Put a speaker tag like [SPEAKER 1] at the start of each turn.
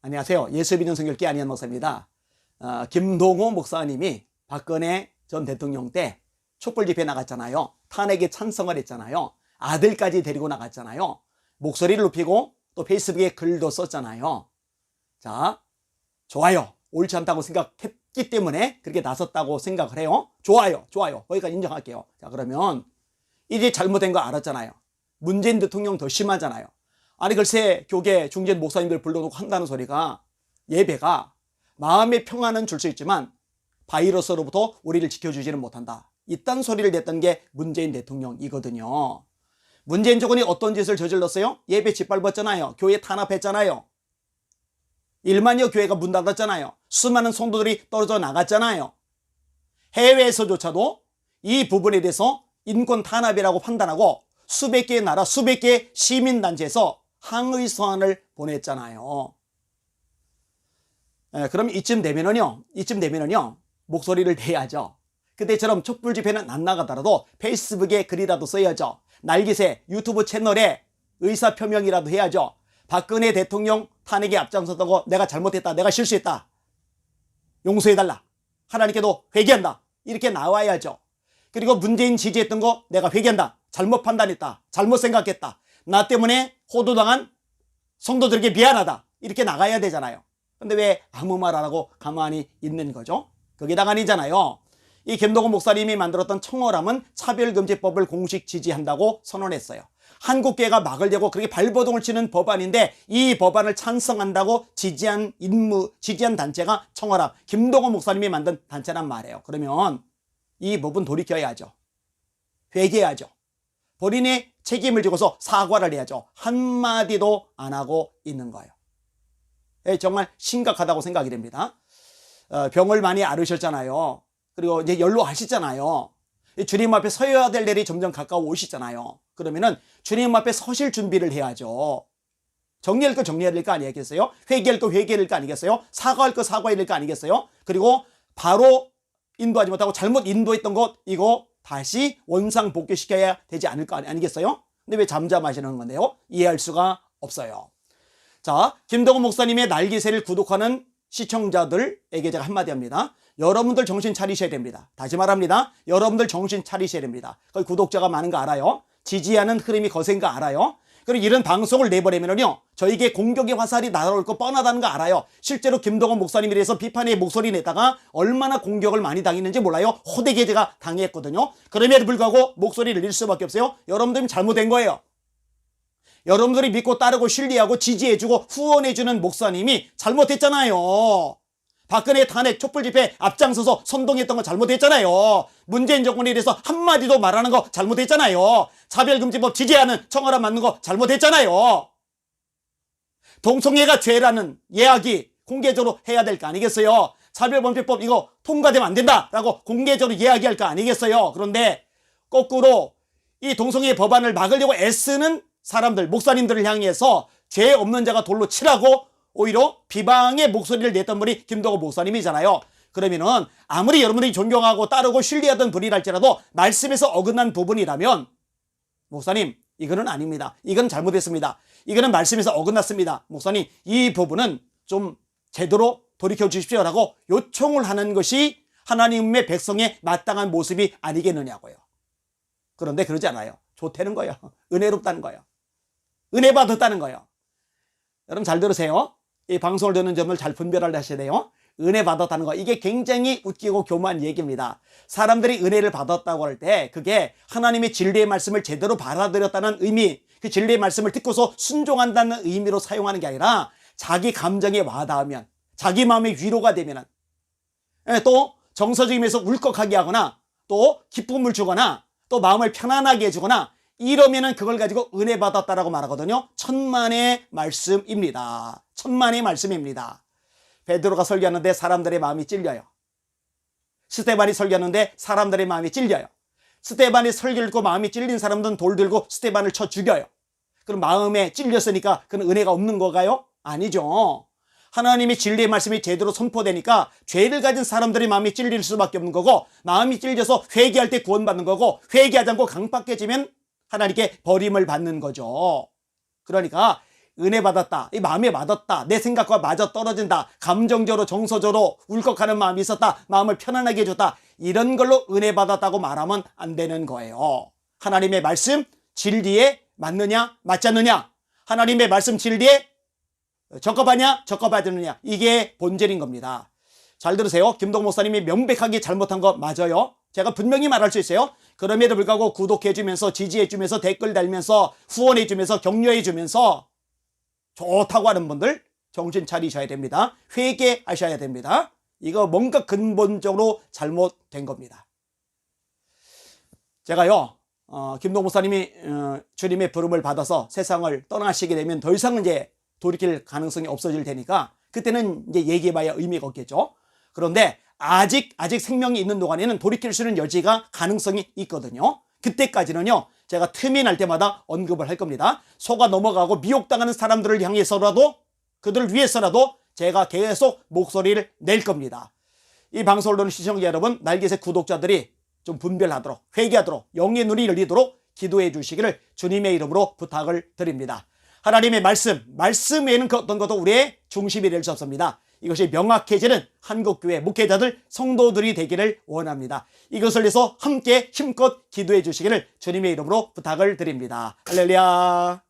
[SPEAKER 1] 안녕하세요. 예수 믿는 성결교회 안희연 목사입니다. 김동호 목사님이 박근혜 전 대통령 때 촛불 집회 나갔잖아요. 탄핵에 찬성을 했잖아요. 아들까지 데리고 나갔잖아요. 목소리를 높이고 또 페이스북에 글도 썼잖아요. 자, 좋아요. 옳지 않다고 생각했기 때문에 그렇게 나섰다고 생각을 해요. 좋아요. 거기까지 인정할게요. 자, 그러면 이제 잘못된 거 알았잖아요. 문재인 대통령 더 심하잖아요. 아니 글쎄 교계 중진 목사님들 불러놓고 한다는 소리가 예배가 마음의 평안은 줄 수 있지만 바이러스로부터 우리를 지켜주지는 못한다. 이딴 소리를 냈던 게 문재인 대통령이거든요. 문재인 정권이 어떤 짓을 저질렀어요? 예배 짓밟았잖아요. 교회 탄압했잖아요. 1만여 교회가 문 닫았잖아요. 수많은 성도들이 떨어져 나갔잖아요. 해외에서조차도 이 부분에 대해서 인권 탄압이라고 판단하고 수백 개의 나라, 수백 개의 시민단체에서 항의 서한을 보냈잖아요. 그럼 이쯤 되면은요, 목소리를 내야죠. 그때처럼 촛불 집회는 안 나가더라도 페이스북에 글이라도 써야죠. 날개새 유튜브 채널에 의사 표명이라도 해야죠. 박근혜 대통령 탄핵에 앞장섰다고 내가 잘못했다, 내가 실수했다, 용서해달라, 하나님께도 회개한다, 이렇게 나와야죠. 그리고 문재인 지지했던 거 내가 회개한다, 잘못 판단했다, 잘못 생각했다, 나 때문에 호도당한 성도들에게 미안하다, 이렇게 나가야 되잖아요. 근데 왜 아무 말 안 하고 가만히 있는 거죠? 거기다가 아니잖아요. 이 김동호 목사님이 만들었던 청어람은 차별금지법을 공식 지지한다고 선언했어요. 한국교회가 막을 대고 그렇게 발버둥을 치는 법안인데 이 법안을 찬성한다고 지지한 단체가 청어람, 김동호 목사님이 만든 단체란 말이에요. 그러면 이 법은 돌이켜야죠. 회개해야죠. 본인의 책임을 지고서 사과를 해야죠. 한마디도 안 하고 있는 거예요. 정말 심각하다고 생각이 됩니다. 병을 많이 앓으셨잖아요. 그리고 이제 연로하시잖아요. 주님 앞에 서야 될 날이 점점 가까워 오시잖아요. 그러면은 주님 앞에 서실 준비를 해야죠. 정리할 거 정리해야 될 거 아니겠어요? 회개할 거 회개할 거 아니겠어요? 사과할 거 사과해야 될 거 아니겠어요? 그리고 바로 인도하지 못하고 잘못 인도했던 것, 이거 다시 원상 복귀시켜야 되지 않을 거 아니겠어요? 근데 왜 잠잠하시는 건데요? 이해할 수가 없어요. 자, 김동호 목사님의 날개새를 구독하는 시청자들에게 제가 한마디 합니다. 여러분들 정신 차리셔야 됩니다. 다시 말합니다. 여러분들 정신 차리셔야 됩니다. 거기 구독자가 많은 거 알아요? 지지하는 흐름이 거센 거 알아요? 그리고 이런 방송을 내버리면요, 저에게 공격의 화살이 날아올 거 뻔하다는 거 알아요. 실제로 김동호 목사님에 대해서 비판의 목소리 내다가 얼마나 공격을 많이 당했는지 몰라요. 호되게 제가 당했거든요. 그럼에도 불구하고 목소리를 낼 수밖에 없어요. 여러분들이 잘못된 거예요. 여러분들이 믿고 따르고 신뢰하고 지지해주고 후원해주는 목사님이 잘못했잖아요. 박근혜 탄핵 촛불 집회 앞장서서 선동했던 거 잘못했잖아요. 문재인 정권에 대해서 한마디도 말하는 거 잘못했잖아요. 차별금지법 지지하는 청어람 맞는 거 잘못했잖아요. 동성애가 죄라는 이야기 공개적으로 해야 될 거 아니겠어요? 차별범죄법 이거 통과되면 안 된다라고 공개적으로 이야기할 거 아니겠어요? 그런데 거꾸로 이 동성애 법안을 막으려고 애쓰는 사람들, 목사님들을 향해서 죄 없는 자가 돌로 치라고 오히려 비방의 목소리를 냈던 분이 김동호 목사님이잖아요. 그러면은 아무리 여러분들이 존경하고 따르고 신뢰하던 분이랄지라도 말씀에서 어긋난 부분이라면 목사님, 이거는 아닙니다. 이건 잘못했습니다. 이거는 말씀에서 어긋났습니다. 목사님, 이 부분은 좀 제대로 돌이켜 주십시오라고 요청을 하는 것이 하나님의 백성의 마땅한 모습이 아니겠느냐고요. 그런데 그러지 않아요. 좋다는 거예요. 은혜롭다는 거예요. 은혜 받았다는 거예요. 여러분 잘 들으세요. 이 방송을 듣는 점을 잘 분별을 하셔야 돼요. 은혜 받았다는 거, 이게 굉장히 웃기고 교묘한 얘기입니다. 사람들이 은혜를 받았다고 할 때 그게 하나님의 진리의 말씀을 제대로 받아들였다는 의미, 그 진리의 말씀을 듣고서 순종한다는 의미로 사용하는 게 아니라 자기 감정에 와닿으면, 자기 마음의 위로가 되면, 또 정서적이면서 울컥하게 하거나 또 기쁨을 주거나 또 마음을 편안하게 해주거나 이러면은 그걸 가지고 은혜 받았다라고 말하거든요. 천만의 말씀입니다. 천만의 말씀입니다. 베드로가 설교하는데 사람들의 마음이 찔려요. 스데반이 설교하는데 사람들의 마음이 찔려요. 스데반이 설교를 듣고 마음이 찔린 사람들은 돌 들고 스데반을 쳐 죽여요. 그럼 마음에 찔렸으니까 그건 은혜가 없는 거가요? 아니죠. 하나님의 진리의 말씀이 제대로 선포되니까 죄를 가진 사람들의 마음이 찔릴 수밖에 없는 거고, 마음이 찔려서 회개할 때 구원받는 거고, 회개하지 않고 강팍해지면 하나님께 버림을 받는 거죠. 그러니까 은혜 받았다, 이 마음에 맞았다, 내 생각과 맞아 떨어진다, 감정적으로 정서적으로 울컥하는 마음이 있었다, 마음을 편안하게 해줬다, 이런 걸로 은혜 받았다고 말하면 안 되는 거예요. 하나님의 말씀 진리에 맞느냐 맞지 않느냐, 하나님의 말씀 진리에 적합하냐 적합하지 않느냐, 이게 본질인 겁니다. 잘 들으세요. 김동 목사님이 명백하게 잘못한 거 맞아요. 제가 분명히 말할 수 있어요. 그럼에도 불구하고 구독해주면서 지지해주면서 댓글 달면서 후원해주면서 격려해주면서 좋다고 하는 분들 정신 차리셔야 됩니다. 회개하셔야 됩니다. 이거 뭔가 근본적으로 잘못된 겁니다. 제가요, 김동 목사님이 주님의 부름을 받아서 세상을 떠나시게 되면 더 이상 이제 돌이킬 가능성이 없어질 테니까 그때는 이제 얘기해봐야 의미가 없겠죠. 그런데 아직 생명이 있는 동안에는 돌이킬 수 있는 여지가 가능성이 있거든요. 그때까지는요, 제가 틈이 날 때마다 언급을 할 겁니다. 속아 넘어가고 미혹당하는 사람들을 향해서라도, 그들을 위해서라도 제가 계속 목소리를 낼 겁니다. 이 방송을 보는 시청자 여러분, 날개새 구독자들이 좀 분별하도록, 회개하도록, 영의 눈이 열리도록 기도해 주시기를 주님의 이름으로 부탁을 드립니다. 하나님의 말씀 외에는 그 어떤 것도 우리의 중심이 될 수 없습니다. 이것이 명확해지는 한국교회 목회자들, 성도들이 되기를 원합니다. 이것을 위해서 함께 힘껏 기도해 주시기를 주님의 이름으로 부탁을 드립니다. 할렐루야.